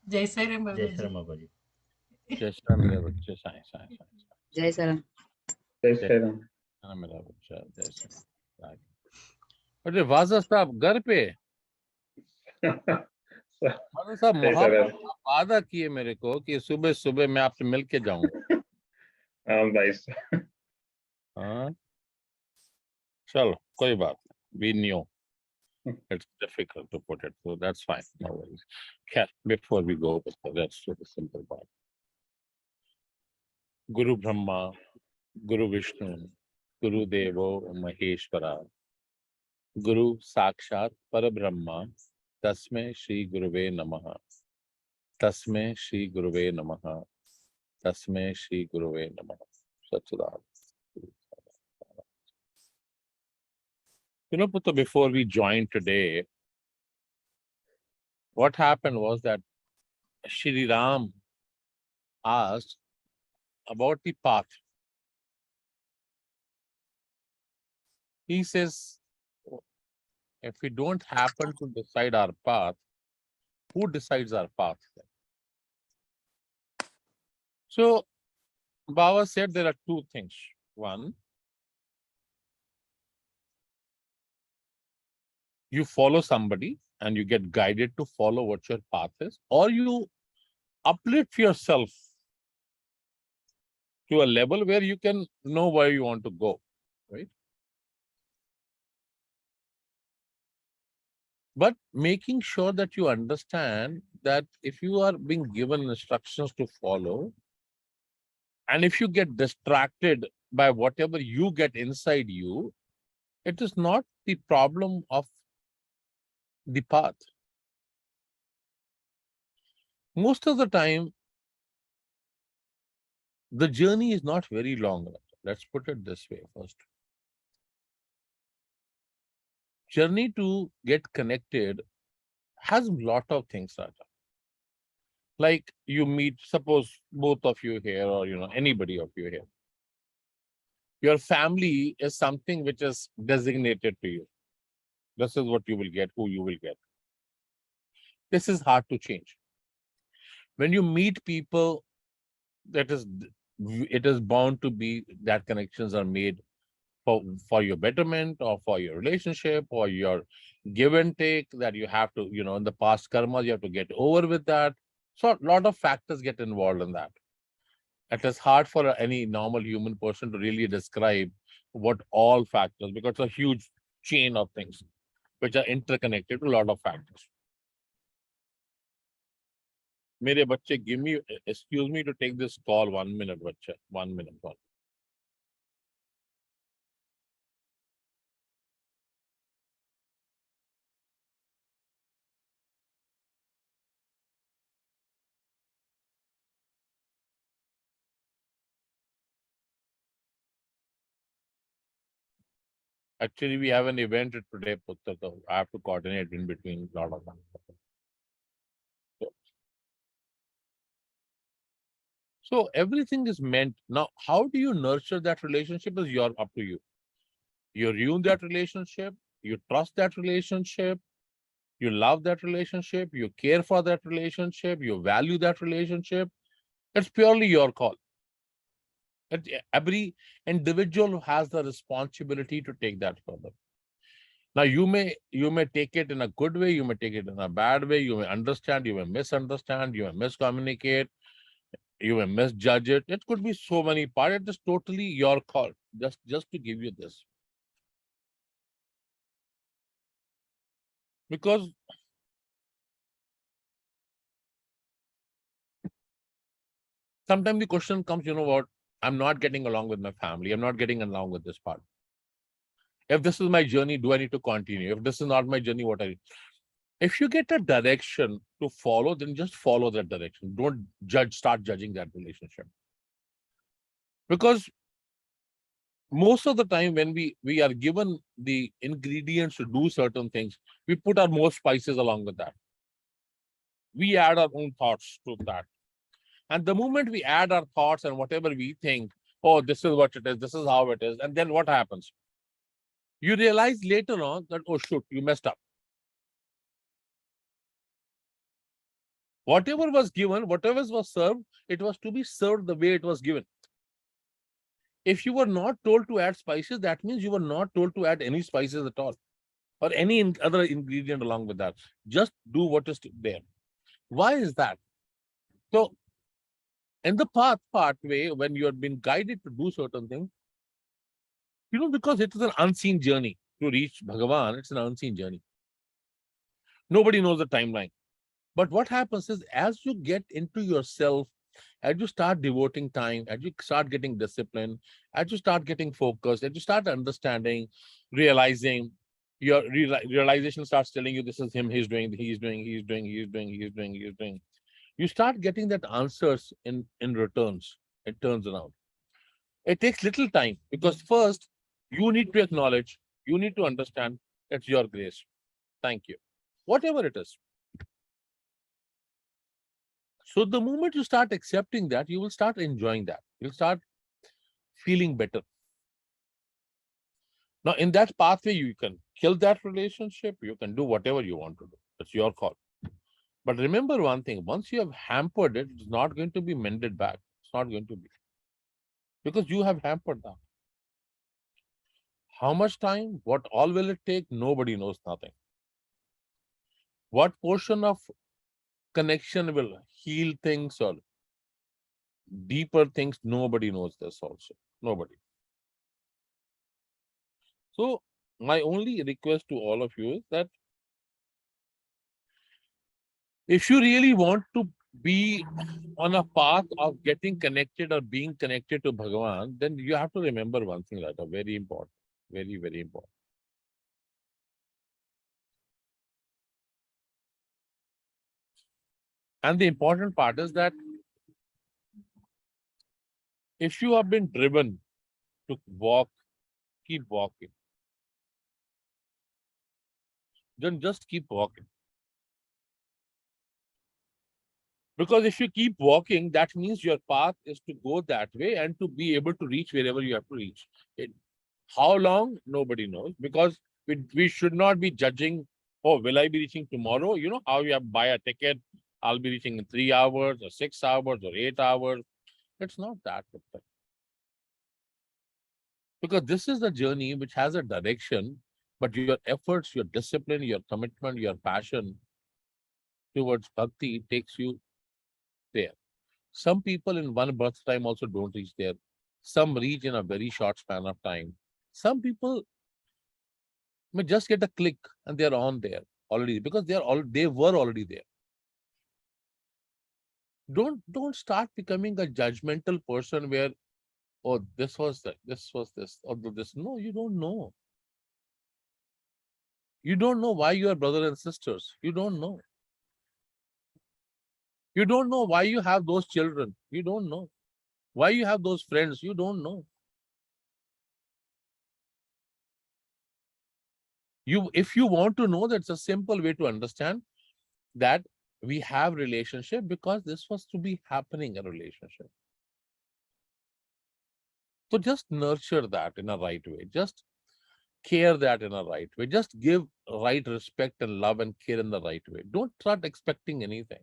जय Sai Ram जय Baba Shri ji. Ram बाबा जी। जय श्री राम मेरा बच्चे, साईं साईं साईं साईं। जय सर। जय जय श्री राम। श्री राम मेरा बच्चा, जय श्री राम। अरे वाजा साहब घर पे? वाजा साहब सही सर। मोहब्बत आप वादा किए मेरे को कि सुबह सुबह मैं आपसे मिल के जाऊंगा। हाँ भाई। हाँ चलो कोई बात नहीं, we knew it's difficult to put it, so that's fine, no worries. Okay, before we go with the rest of the simple part, Guru Brahma, Guru Vishnu, Guru Devo Maheshwara, Guru Sakshat Parabrahma, Tasme Shri Guruve Namaha, Tasme Shri Guruve Namaha, Tasme Shri Guruve Namaha. Satchidanand. Puttu, before we joined today, what happened was that Shri Ram asked about the path. He says, if we don't happen to decide our path, who decides our path? So, Baba said there are two things. One, you follow somebody and you get guided to follow what your path is, or you uplift yourself to a level where you can know where you want to go, right? But making sure that you understand that if you are being given instructions to follow, and if you get distracted by whatever you get inside you, it is not the problem of the path. Most of the time, the journey is not very long. Let's put it this way first. Journey to get connected has a lot of things, Raja. Like you meet, suppose both of you here, or anybody of you here. Your family is something which is designated to you. This is what you will get, who you will get. This is hard to change. When you meet people, it is bound to be that connections are made for your betterment, or for your relationship, or your give and take that you have to, in the past karmas, you have to get over with that. So a lot of factors get involved in that. It is hard for any normal human person to really describe what all factors, because it's a huge chain of things which are interconnected to a lot of factors. Mere bachche, excuse me to take this call 1 minute, bachcha. 1 minute call. Actually, we have an event today, Putra, so I have to coordinate in between a lot of them. So everything is meant. Now, how do you nurture that relationship is up to you. You ruin that relationship, you trust that relationship, you love that relationship, you care for that relationship, you value that relationship. It's purely your call. Every individual has the responsibility to take that further. Now, you may take it in a good way, you may take it in a bad way, you may understand, you may misunderstand, you may miscommunicate, you may misjudge it. It could be so many parts. It is totally your call. Just to give you this. Because sometimes the question comes, you know what? I'm not getting along with my family. I'm not getting along with this part. If this is my journey, do I need to continue? If this is not my journey, what I need? If you get a direction to follow, then just follow that direction. Don't start judging that relationship. Because most of the time when we are given the ingredients to do certain things, we put our more spices along with that. We add our own thoughts to that. And the moment we add our thoughts and whatever we think, oh, this is what it is, this is how it is, and then what happens? You realize later on that, oh, shoot, you messed up. Whatever was given, whatever was served, it was to be served the way it was given. If you were not told to add spices, that means you were not told to add any spices at all, or any other ingredient along with that. Just do what is there. Why is that? So, in the pathway, when you have been guided to do certain things, because it is an unseen journey to reach Bhagavan, it's an unseen journey. Nobody knows the timeline. But what happens is, as you get into yourself, as you start devoting time, as you start getting discipline, as you start getting focused, as you start understanding, realizing, your realization starts telling you this is him, he's doing, he's doing. You start getting that answers in returns. It turns around. It takes little time because first you need to acknowledge, you need to understand it's your grace. Thank you. Whatever it is. So the moment you start accepting that, you will start enjoying that. You'll start feeling better. Now, in that pathway, you can kill that relationship. You can do whatever you want to do. It's your call. But remember one thing, once you have hampered it, it's not going to be mended back. It's not going to be. Because you have hampered that. How much time? What all will it take? Nobody knows nothing. What portion of connection will heal things or deeper things? Nobody knows this also. Nobody. So, my only request to all of you is that if you really want to be on a path of getting connected or being connected to Bhagavan, then you have to remember one thing that is very important, very, very important. And the important part is that if you have been driven to walk, keep walking. Then just keep walking. Because if you keep walking, that means your path is to go that way and to be able to reach wherever you have to reach. How long? Nobody knows. Because we should not be judging, oh, will I be reaching tomorrow? You know how you have buy a ticket, I'll be reaching in 3 hours or 6 hours or 8 hours. It's not that. Because this is a journey which has a direction, but your efforts, your discipline, your commitment, your passion towards bhakti takes you there. Some people in one birth time also don't reach there. Some reach in a very short span of time. Some people may just get a click and they're on there already because they were already there. Don't start becoming a judgmental person where, oh, this was this, or this. No, you don't know. You don't know why you are brothers and sisters. You don't know. You don't know why you have those children. You don't know. Why you have those friends. You don't know. If you want to know, that's a simple way to understand that we have relationship because this was to be happening a relationship. So just nurture that in a right way. Just care that in a right way. Just give right respect and love and care in the right way. Don't start expecting anything.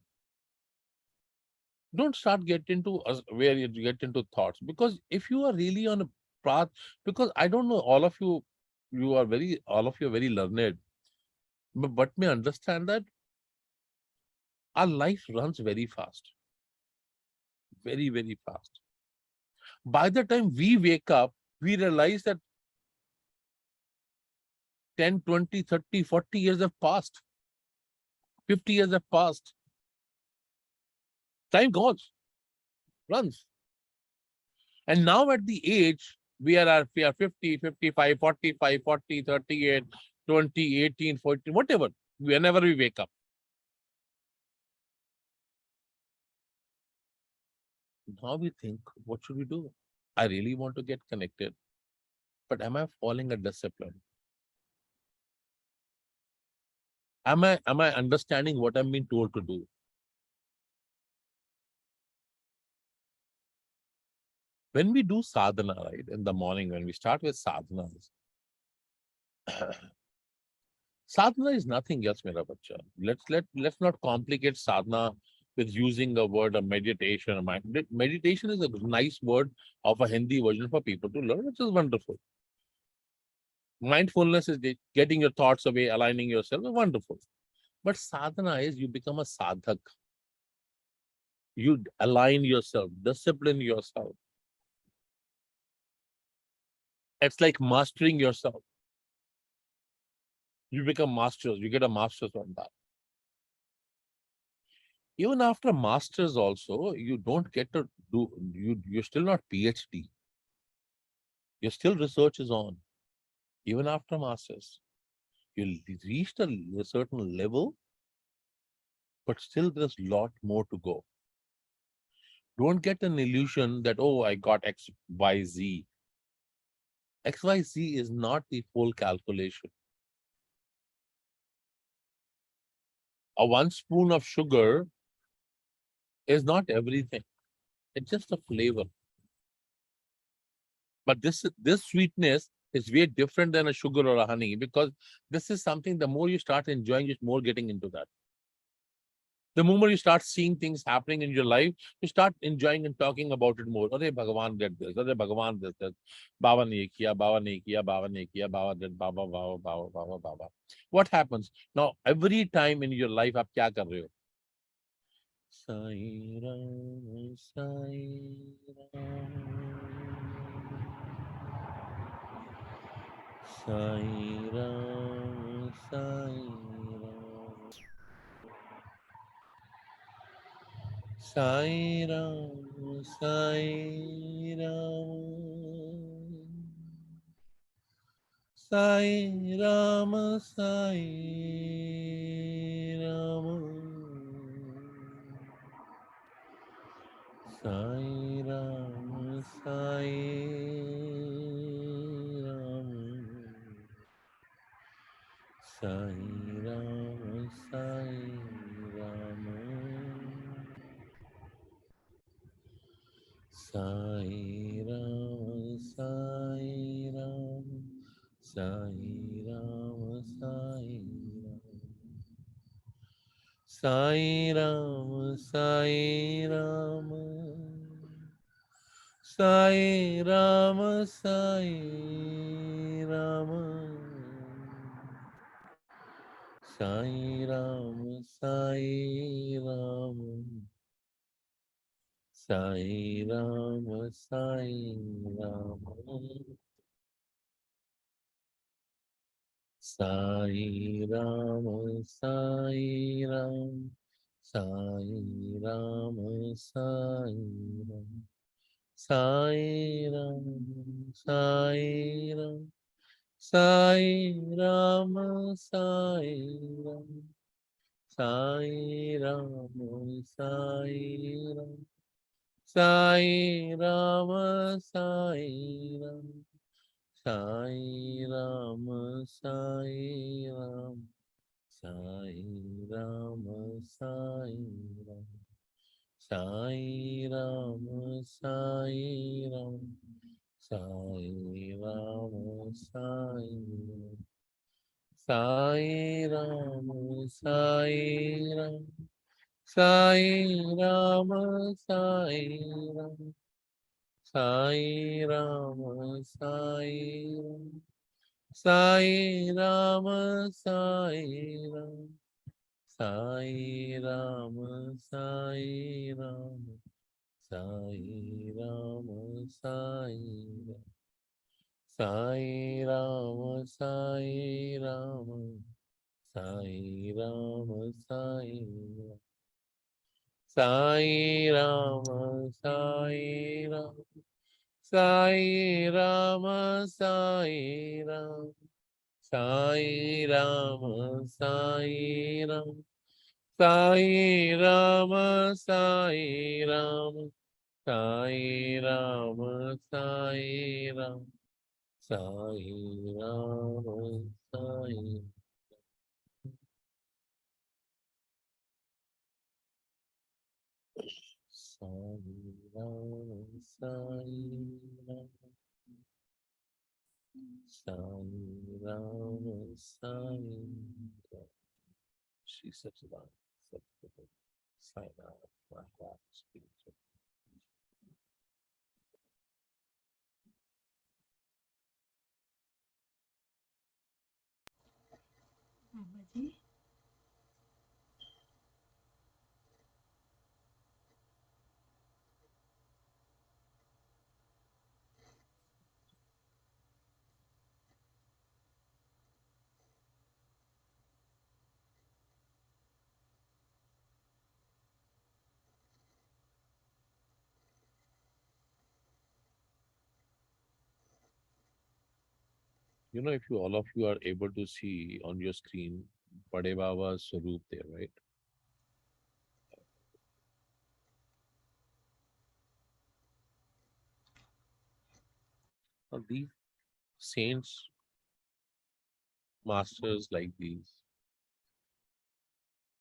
Don't start get into where you get into thoughts, because if you are really on a path, because I don't know, all of you are very learned, but may understand that our life runs very fast, very, very fast. By the time we wake up, we realize that 10, 20, 30, 40 years have passed, 50 years have passed. Time goes, runs. And now at the age, we are 50, 55, 45, 40, 38, 20, 18, 14, whatever, whenever we wake up. Now we think, what should we do? I really want to get connected, but am I following a discipline? Am I understanding what I'm being told to do? When we do sadhana, right, in the morning, when we start with sadhanas, sadhana is nothing else, mera bacha. Let's not complicate sadhana with using a word of meditation or meditation is a nice word of a Hindi version for people to learn, which is wonderful. Mindfulness is getting your thoughts away, aligning yourself, wonderful. But sadhana is you become a sadhak. You align yourself, discipline yourself. It's like mastering yourself. You become masters, you get a master's on that. Even after masters also, you don't get to do, you're still not PhD. Your still research is on. Even after masters, you reached a certain level, but still there's a lot more to go. Don't get an illusion that, oh, I got X, Y, Z. X, Y, Z is not the full calculation. A one spoon of sugar is not everything. It's just a flavor. But this sweetness is way different than a sugar or a honey, because this is something, the more you start enjoying it, more getting into that. The moment you start seeing things happening in your life, you start enjoying and talking about it more. Arey Bhagavan did this, Arey Bhagavan did this. Baba ne kiya, Baba ne kiya, Baba ne kiya, Baba did, Baba, Baba, Baba, Baba, Baba. What happens? Now, every time in your life, आप क्या कर रहे हो? Sai Ram, Sai Ram, Sai Ram, Sai Ram. Sai Ram, Sai Ram, Sai Ram, Sai Ram, Sai Ram, Sai Ram, Sai Ram, Sai Ram. Sai Ram, Sai Ram, Sai Ram, Sai Ram. Sai Ram, Sai Ram, Sai Ram, Sai Ram, Sai Ram, Sai Ram. Sai Ram, Sai Ram, Sai Ram, Sai Ram, Sai Ram, Sai Ram, Sai Ram, Sai Ram, Sai Ram, Sai Ram, Sai Ram, Sai Ram. Sai Ram, Sai Ram, Sai Ram, Sai Ram, Sai Ram, Sai Ram, Sai Ram, Sai Ram, Sai Ram, Sai Ram, Sai Ram, Sai Ram, Sai Ram, Sai Ram. Sai Ram, Sai Ram, Sai Ram, Sai Ram, Sai Ram, Sai Ram, Sai Ram, Sai Ram, Sai Ram, Sai Ram, Sai Ram, Sai Ram, Sai Ram, Sai Ram. Sai Ram, Sai Ram, Sai Ram, Sai Ram, Sai Ram, Sai Ram, Sai Ram, Sai Ram, Sai Ram, Sai. Sai Ram, Sai Ram, Sai Ram, Sai Ram. She said to that. Sign up. My heart speaks. If you all of you are able to see on your screen Bade Baba's Swaroop there, right? Now, these saints, masters like these,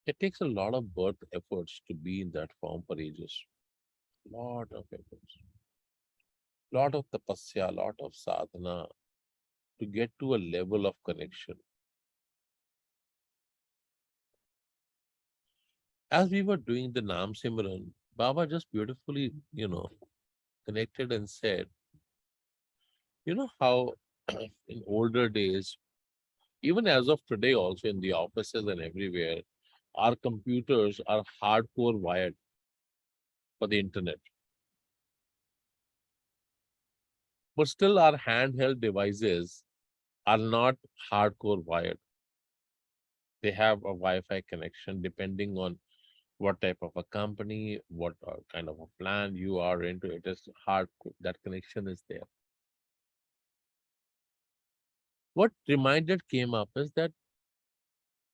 it takes a lot of birth efforts to be in that form for ages. Lot of efforts, lot of tapasya, lot of sadhana to get to a level of connection. As we were doing the Naam Simran, Baba just beautifully, connected and said, how in older days, even as of today, also in the offices and everywhere, our computers are hardcore wired for the internet. But still, our handheld devices are not hardcore wired. They have a Wi-Fi connection depending on what type of a company, what kind of a plan you are into. It is hard. That connection is there. What reminded came up is that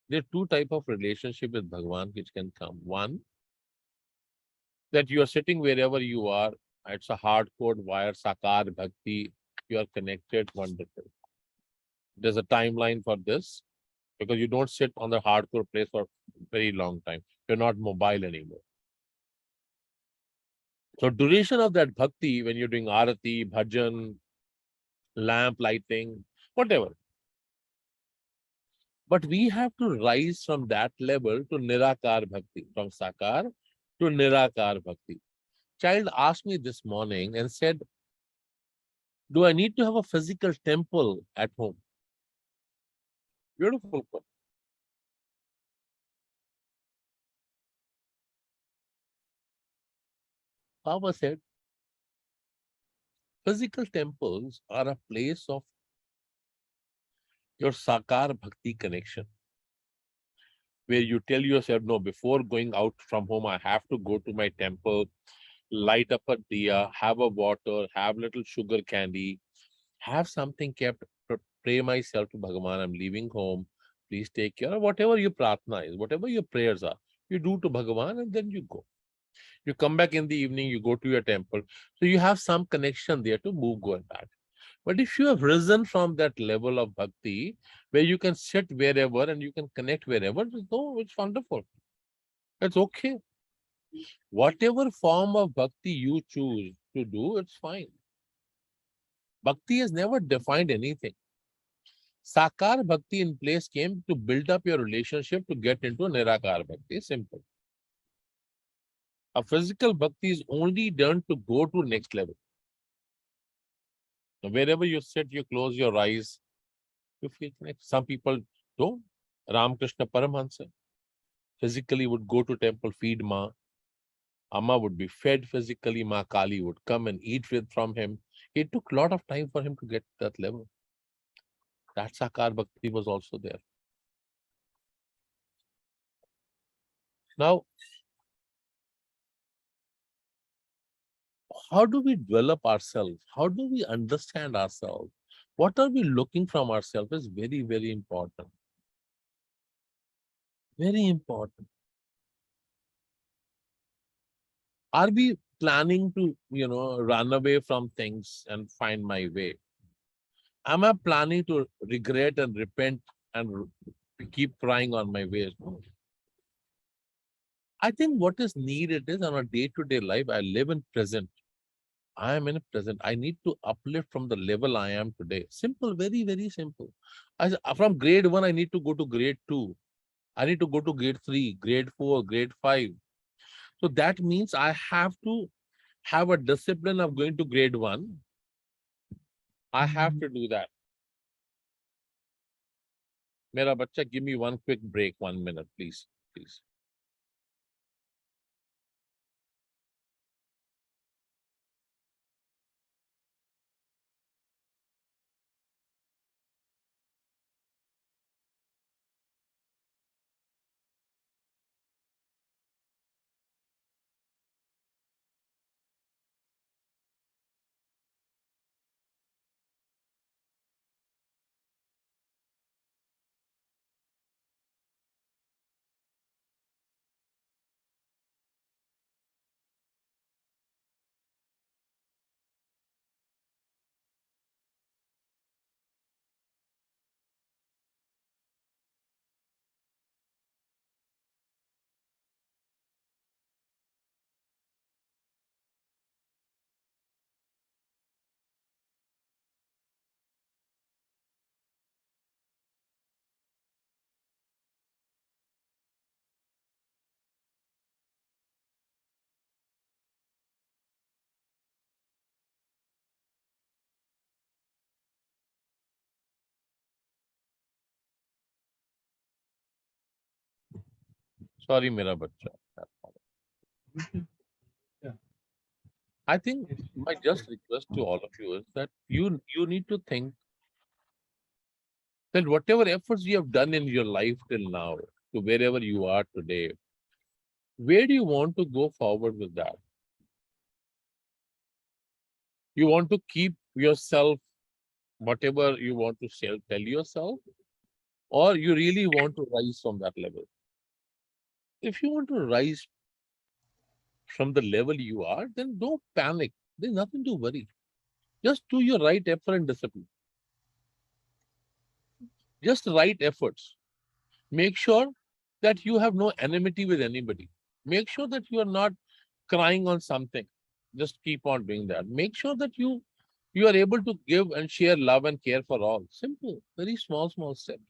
there are two type of relationship with Bhagwan which can come. One, that you are sitting wherever you are. It's a hardcore wire sakar bhakti. You are connected. Wonderful. There's a timeline for this because you don't sit on the hardcore place for very long time. You're not mobile anymore. So duration of that bhakti when you're doing arati, bhajan, lamp lighting, whatever. But we have to rise from that level to nirakar bhakti, from sakar to nirakar bhakti. Child asked me this morning and said, do I need to have a physical temple at home? Beautiful question. Baba said, physical temples are a place of your sakar bhakti connection, where you tell yourself, no, before going out from home, I have to go to my temple, light up a diya, have a water, have little sugar candy, have something kept, pray myself to Bhagavan, I'm leaving home, please take care, of whatever your pratna is, whatever your prayers are, you do to Bhagavan and then you go. You come back in the evening, you go to your temple. So you have some connection there to move, go and back. But if you have risen from that level of bhakti, where you can sit wherever and you can connect wherever, no, it's wonderful. It's okay. Whatever form of bhakti you choose to do, it's fine. Bhakti has never defined anything. Sakar bhakti in place came to build up your relationship to get into Nirakar bhakti. Simple. A physical bhakti is only done to go to next level. Now, wherever you sit, you close your eyes, you feel connected. Some people don't. Ramakrishna Paramahansa physically would go to temple, feed Ma. Amma would be fed physically. Ma Kali would come and eat with from him. It took a lot of time for him to get that level. That Sakar Bhakti was also there. Now, how do we develop ourselves? How do we understand ourselves? What are we looking from ourselves is very, very important. Very important. Are we planning to, run away from things and find my way? Am I planning to regret and repent and keep trying on my ways? No. I think what is needed is on a day-to-day life, I live in present. I am in a present. I need to uplift from the level I am today. Simple, very, very simple. From grade 1, I need to go to grade 2. I need to go to grade 3, grade 4, grade 5. So that means I have to have a discipline of going to grade 1. I have to do that. Mera bacha, give me one quick break, 1 minute, please. Please. Sorry, mera bacha. I think my just request to all of you is that you need to think that whatever efforts you have done in your life till now, to wherever you are today, where do you want to go forward with that? You want to keep yourself, whatever you want to tell yourself, or you really want to rise from that level? If you want to rise from the level you are, then don't panic. There's nothing to worry. Just do your right effort and discipline. Just right efforts. Make sure that you have no enmity with anybody. Make sure that you are not crying on something. Just keep on doing that. Make sure that you are able to give and share love and care for all. Simple, very small steps.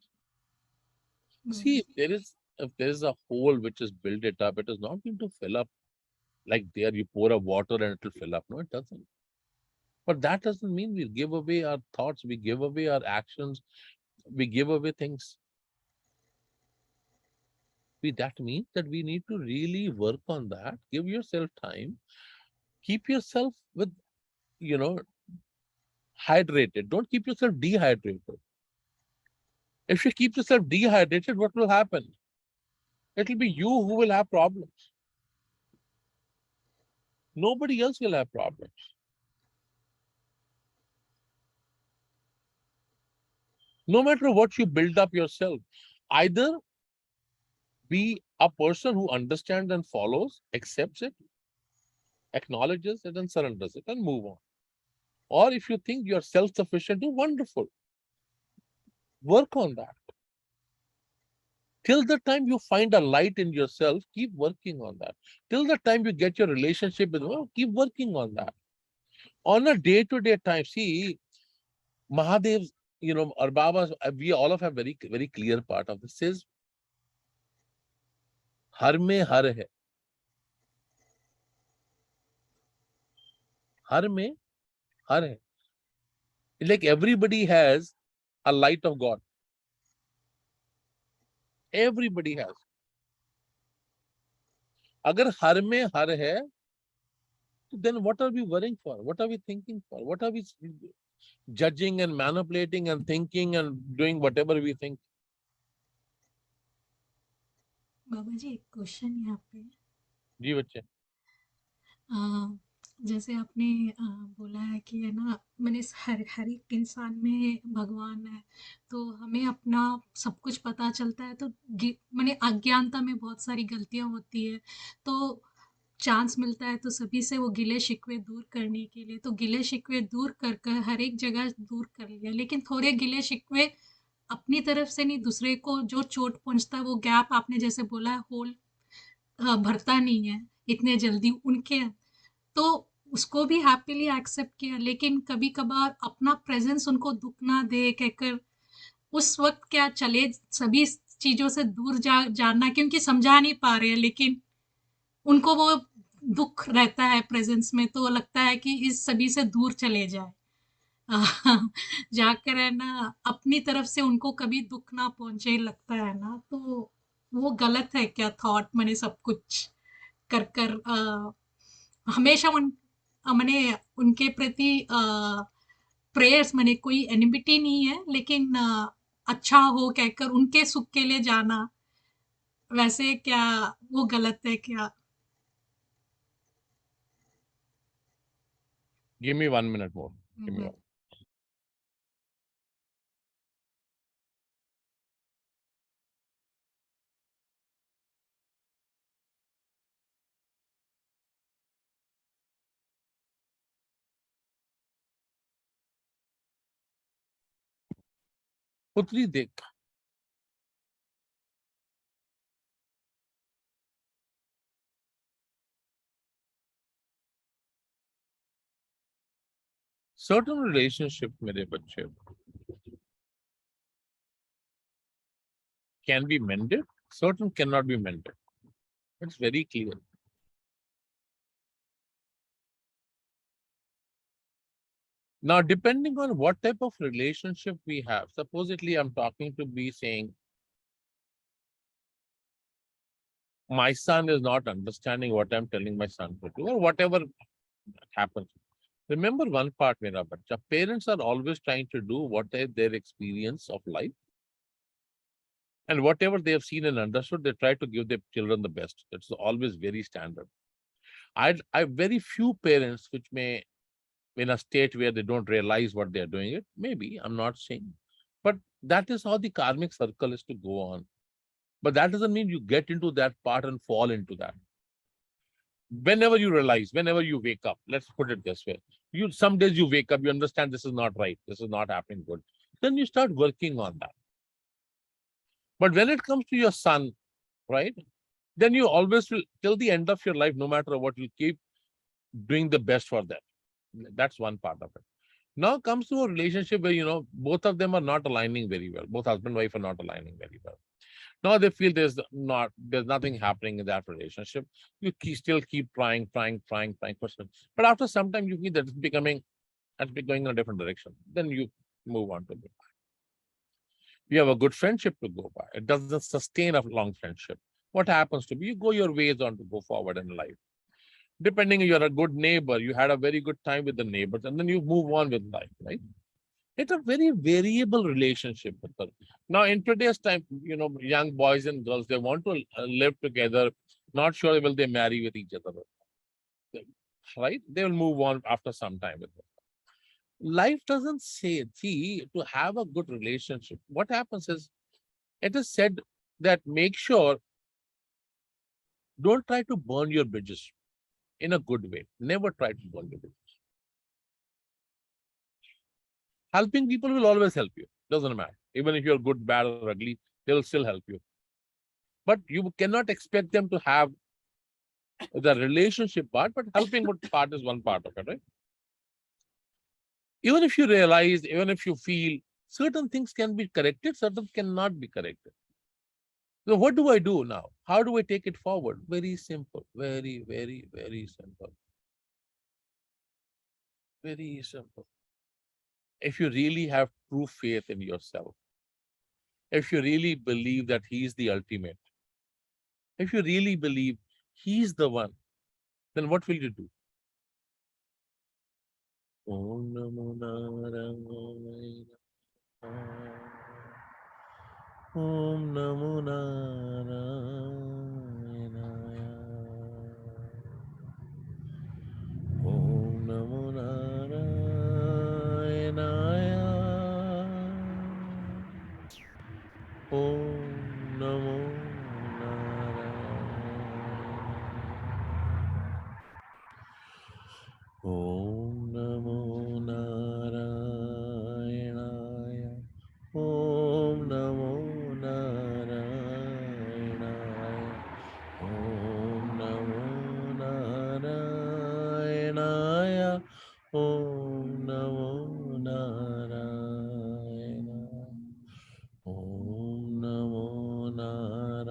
See, if there is a hole which is built it up, it is not going to fill up like there you pour a water and it will fill up. No, it doesn't. But that doesn't mean we give away our thoughts, we give away our actions, we give away things. That means that we need to really work on that. Give yourself time. Keep yourself with, you know, hydrated. Don't keep yourself dehydrated. If you keep yourself dehydrated, what will happen? It will be you who will have problems. Nobody else will have problems. No matter what you build up yourself, either be a person who understands and follows, accepts it, acknowledges it, and surrenders it, and move on. Or if you think you're self-sufficient, wonderful. Work on that. Till the time you find a light in yourself, keep working on that. Till the time you get your relationship with them, keep working on that. On a day-to-day time, see, Mahadev, our Babas, we all of have very, very clear part of this says, Har mein har hai. Har mein har hai. It's like everybody has a light of God. Everybody has. Agar har mein har hai, then what are we worrying for? What are we thinking for? What are we judging and manipulating and thinking and doing whatever we think? बाबा जी एक question यहाँ पे जी बच्चे. जैसे आपने बोला है कि है ना मैंने हर एक इंसान में भगवान है तो हमें अपना सब कुछ पता चलता है तो मैंने अज्ञानता में बहुत सारी गलतियाँ होती है तो चांस मिलता है तो सभी से वो गिले शिकवे दूर करने के लिए तो गिले शिकवे दूर कर कर हर एक जगह दूर कर लिया लेकिन थोड़े गिले शिकवे अपनी तरफ से नहीं दूसरे को जो चोट पहुंचता है वो गैप आपने जैसे बोला है होल भरता नहीं है इतने जल्दी उनके तो उसको भी हैप्पीली एक्सेप्ट किया लेकिन कभी कभार अपना प्रेजेंस उनको दुख ना दे कहकर उस वक्त क्या चले सभी चीजों से दूर जानना क्योंकि समझा नहीं पा रहे हैं लेकिन उनको वो दुख रहता है प्रेजेंस में, तो लगता है कि इस सभी से दूर चले जाए। जाकर है ना अपनी तरफ से उनको कभी दुख ना पहुंचे, लगता है ना, तो वो गलत है क्या थॉट, मैंने सब कुछ कर कर हमेशा मैंने उनके प्रति प्रेयर्स, मैंने कोई एनिमिटी नहीं है, लेकिन अच्छा हो कहकर उनके सुख के लिए जाना, वैसे क्या वो गलत है क्या? Give me 1 minute more. Give me हम्म, one. पुतली देख, certain relationship मेरे बच्चे can be mended, certain cannot be mended. It's very clear. Now, depending on what type of relationship we have, supposedly I'm talking to be saying, my son is not understanding what I'm telling my son to do, or whatever happens. Remember one part, mera bacha, parents are always trying to do what is their experience of life, and whatever they have seen and understood, they try to give their children the best. That's always very standard. I very few parents which may in a state where they don't realize what they're doing it. Maybe, I'm not saying. But that is how the karmic circle is to go on. But that doesn't mean you get into that part and fall into that. Whenever you realize, whenever you wake up, let's put it this way. Some days you wake up, you understand this is not right, this is not happening good. Then you start working on that. But when it comes to your son, right? Then you always will, till the end of your life, no matter what, you keep doing the best for them. That's one part of it. Now comes to a relationship where, both of them are not aligning very well. Both husband and wife are not aligning very well. Now they feel there's nothing happening in that relationship. You still keep trying for some. But after some time, you feel that it's going in a different direction. Then you move on to it. You have a good friendship to go by. It doesn't sustain a long friendship. What happens to be, you go your ways on to go forward in life. Depending, you're a good neighbor, you had a very good time with the neighbors, and then you move on with life, right? It's a very variable relationship with her. Now, in today's time, young boys and girls, they want to live together, not sure will they marry with each other, right? They will move on after some time with it. Life doesn't say, see, to have a good relationship, what happens is, it is said that make sure, don't try to burn your bridges in a good way. Never try to burn your bridges. Helping people will always help you. Doesn't matter. Even if you're good, bad, or ugly, they will still help you. But you cannot expect them to have the relationship part, but helping part is one part of it, right? Even if you realize, even if you feel certain things can be corrected, certain cannot be corrected. So what do I do now? How do I take it forward? Very simple. Very, very, very simple. Very simple. If you really have true faith in yourself, if you really believe that he is the ultimate, if you really believe he's the one, then what will you do? Om Namo Narayana. Om Namo Narayana. Om Namo Narayana. Om Namo Narayana. Om Namo Narayana. Om Namo Narayana. Om Namo Narayana. Om Namo Narayana. Om Namo Narayana.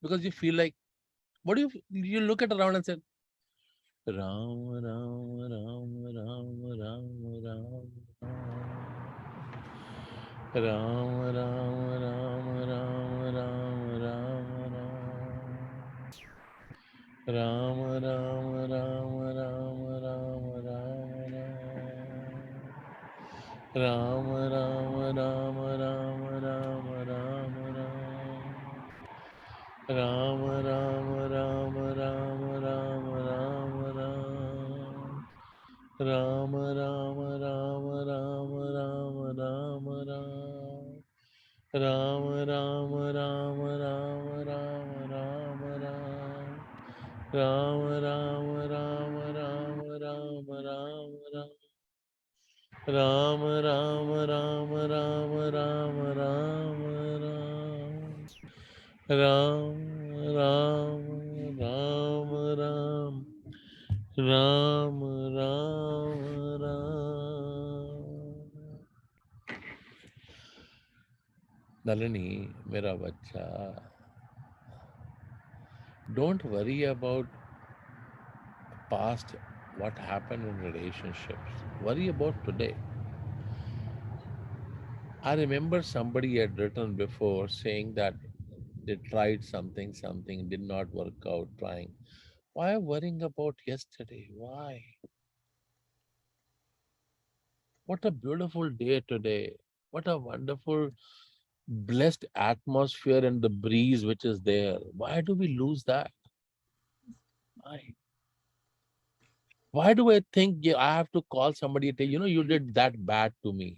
because you feel like, what do you look at around and say, Ram, Ram, Ram, Ram, Ram, Ram, Ram, Ram, Ram, Ram, Ram, Ram, Ram. Ram, Ram, Ram, Ram, Ram, Ram, Ram, Ram, Ram, Ram, Ram, Ram, Ram, Ram, Ram, Ram, Ram, Ram, Ram. Ram, Ram, Ram, Ram, Ram, Ram, Ram. Ram, Ram, Ram, Ram, Ram, Ram, Ram. Ram, Ram, Ram, Ram, Ram, Ram, Ram. Ram, Ram, Ram, Ram, Ram, Ram, Ram. Ram, Ram, Ram, Ram. Ram, Ram, Ram. Nalini, mera bachcha, don't worry about past, what happened in relationships. Worry about today. I remember somebody had written before saying that they tried something, something did not work out, trying. Why worrying about yesterday? Why? What a beautiful day today. What a wonderful, blessed atmosphere and the breeze which is there. Why do we lose that? Why? Why do I think I have to call somebody and tell, you did that bad to me.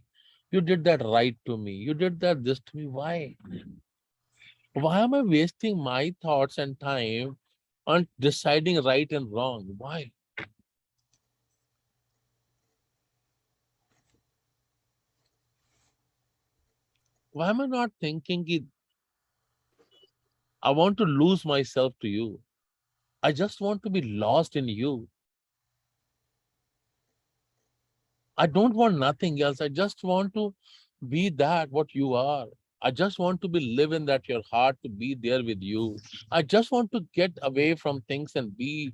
You did that right to me. You did that this to me. Why? Why am I wasting my thoughts and time on deciding right and wrong? Why? Why am I not thinking I want to lose myself to you? I just want to be lost in you. I don't want nothing else. I just want to be that what you are. I just want to be live in that your heart, to be there with you. I just want to get away from things and be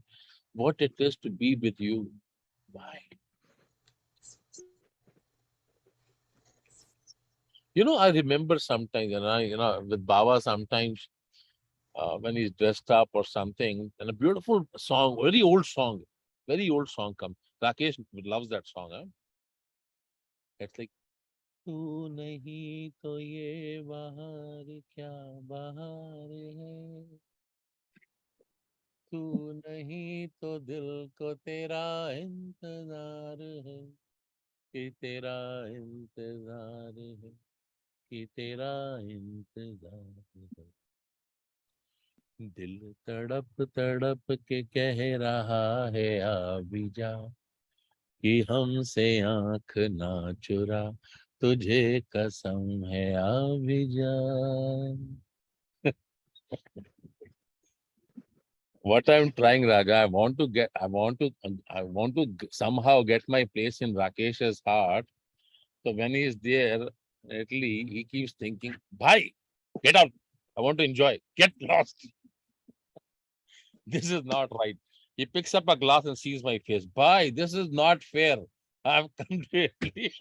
what it is to be with you. Why? I remember sometimes, with Baba sometimes when he's dressed up or something, and a beautiful song, very old song comes. Rakesh loves that song. Huh? It's like, तू नहीं तो ये बहार क्या बहार है, तू नहीं तो दिल को तेरा इंतजार है, कि तेरा इंतजार है, कि तेरा इंतजार है, दिल तड़प तड़प के कह रहा है आ भी जा, कि हमसे आंख ना चुरा, तुझे कसम है आ भी जा. What I'm trying, Raja, I want to somehow get my place in Rakesh's heart. So when he is there in Italy, he keeps thinking, "Bhai, get out! I want to enjoy. Get lost. This is not right." He picks up a glass and sees my face. Bhai, this is not fair. I've come to Italy.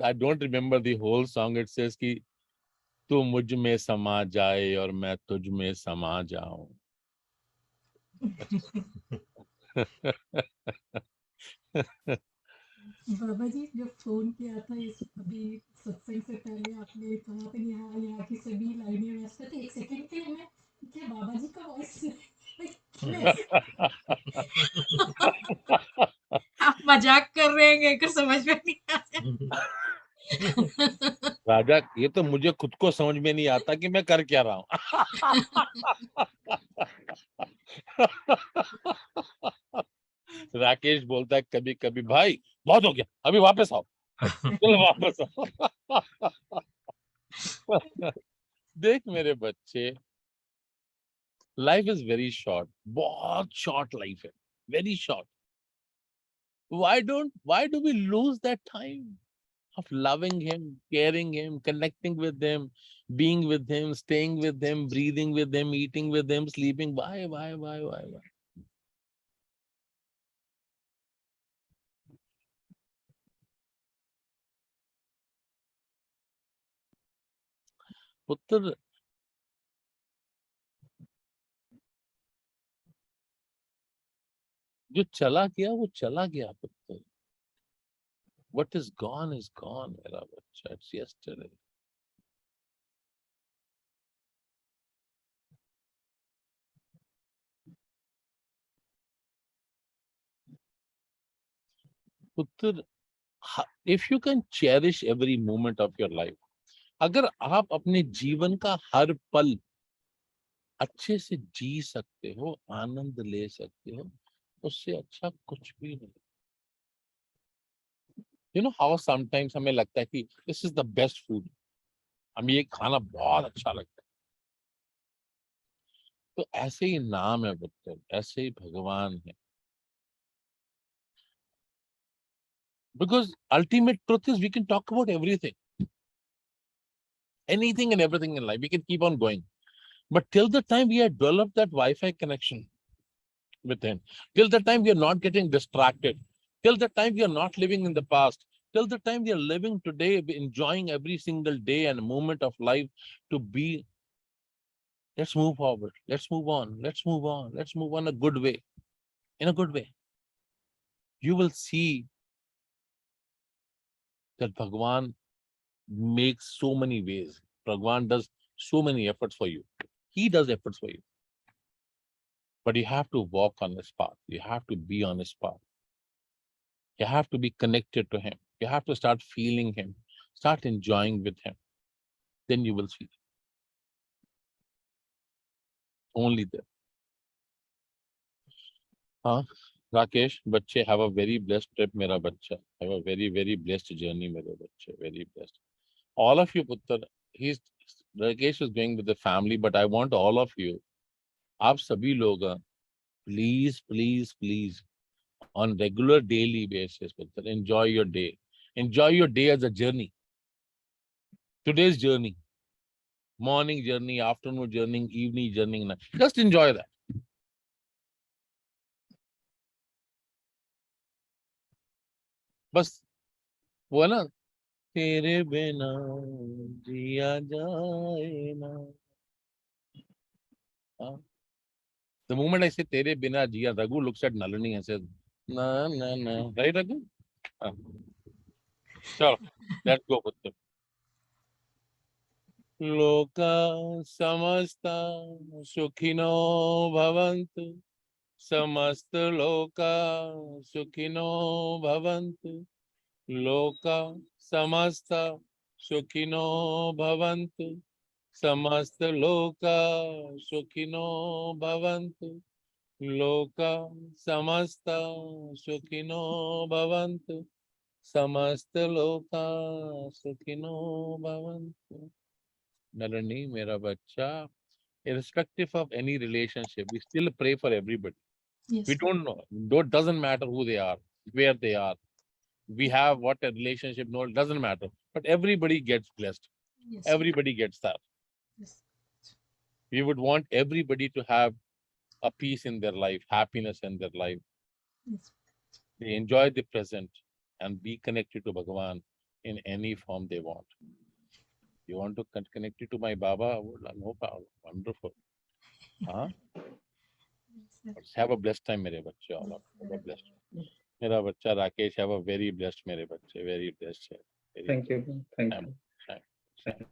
I don't remember the whole song. It says कि तू मुझ में समा जाए और मैं तुझ में समा जाऊं. बाबा जी जब फोन किया था इस अभी सत्संग से पहले आपने कहा था यहाँ यहाँ की सभी लाइनें व्यस्त है तो एक सेकंड के लिए मैं क्या बाबा जी का वॉइस आप मजाक कर रहे हैं कुछ समझ में नहीं आ रहा राजा, ये तो मुझे खुद को समझ में नहीं आता कि मैं कर क्या रहा हूँ. राकेश बोलता है कभी कभी, भाई बहुत हो गया, अभी वापस आओ. चलो वापस आओ. देख मेरे बच्चे, Life is very short. बहुत short life है. Very short. Why do we lose that time of loving him, caring him, connecting with him, being with him, staying with him, breathing with him, eating with him, sleeping? Why? पुत्र, जो चला गया वो चला गया पुत्र. What is gone is gone, मेरा बच्चा. It's yesterday. पुत्र, if you can cherish every moment of your life, अगर आप अपने जीवन का हर पल अच्छे से जी सकते हो, आनंद ले सकते हो, उससे अच्छा कुछ भी नहीं. You know how sometimes हमें लगता है कि this is the best food, हमें ये खाना बहुत अच्छा लगता है. तो ऐसे ही नाम है पुत्र, ऐसे ही भगवान है. Because ultimate truth is we can talk about everything, anything and everything in life. We can keep on going. But till the time we have developed that Wi-Fi connection with him, till the time we are not getting distracted, till the time we are not living in the past, till the time we are living today, enjoying every single day and moment of life to be, let's move forward, let's move on, let's move on, let's move on a good way, in a good way. You will see that Bhagwan makes so many ways. Bhagwan does so many efforts for you. He does efforts for you. But you have to walk on his path. You have to be on his path. You have to be connected to him. You have to start feeling him, start enjoying with him. Then you will see. Only there. Huh? Rakesh, bache, have a very blessed trip, mera bacha. Have a very, very blessed journey, mera bacha. Very blessed. All of you, Puttar, Rakesh is going with the family, but I want all of you, aap sabhi loga, please, on regular daily basis, Puttar, enjoy your day. Enjoy your day as a journey. Today's journey. Morning journey, afternoon journey, evening journey. Just enjoy that. बस वो है ना, तेरे बिना जिया जाए ना. The moment I say tere bina jiya, Raghu looks at Nalini and says, na, na, na. Right, Raghu? Chalo, let's go, Putra. Loka samasta sukhino bhavantu. Samasta loka sukhino bhavantu. Loka samasta sukhino bhavantu. Samasta loka sukhino bhavantu. Loka samasta sukhino bhavantu. Samasta loka sukhino bhavantu. Nalini, mera bacha, irrespective of any relationship, we still pray for everybody. We Yes. don't know. It doesn't matter who they are, where they are. We have what a relationship, no, it doesn't matter. But everybody gets blessed. Yes. Everybody gets that. Yes. We would want everybody to have a peace in their life, happiness in their life. Yes. They enjoy the present and be connected to Bhagavan in any form they want. You want to connect it to my Baba? No problem. Wonderful. Huh? Yes. Have a blessed time, mere bachche. All of you. Have a blessed. Mera bachcha Rakesh, have a very blessed mere bachche. Very blessed. Very Thank you. Thank blessed. you. Time. Thank you.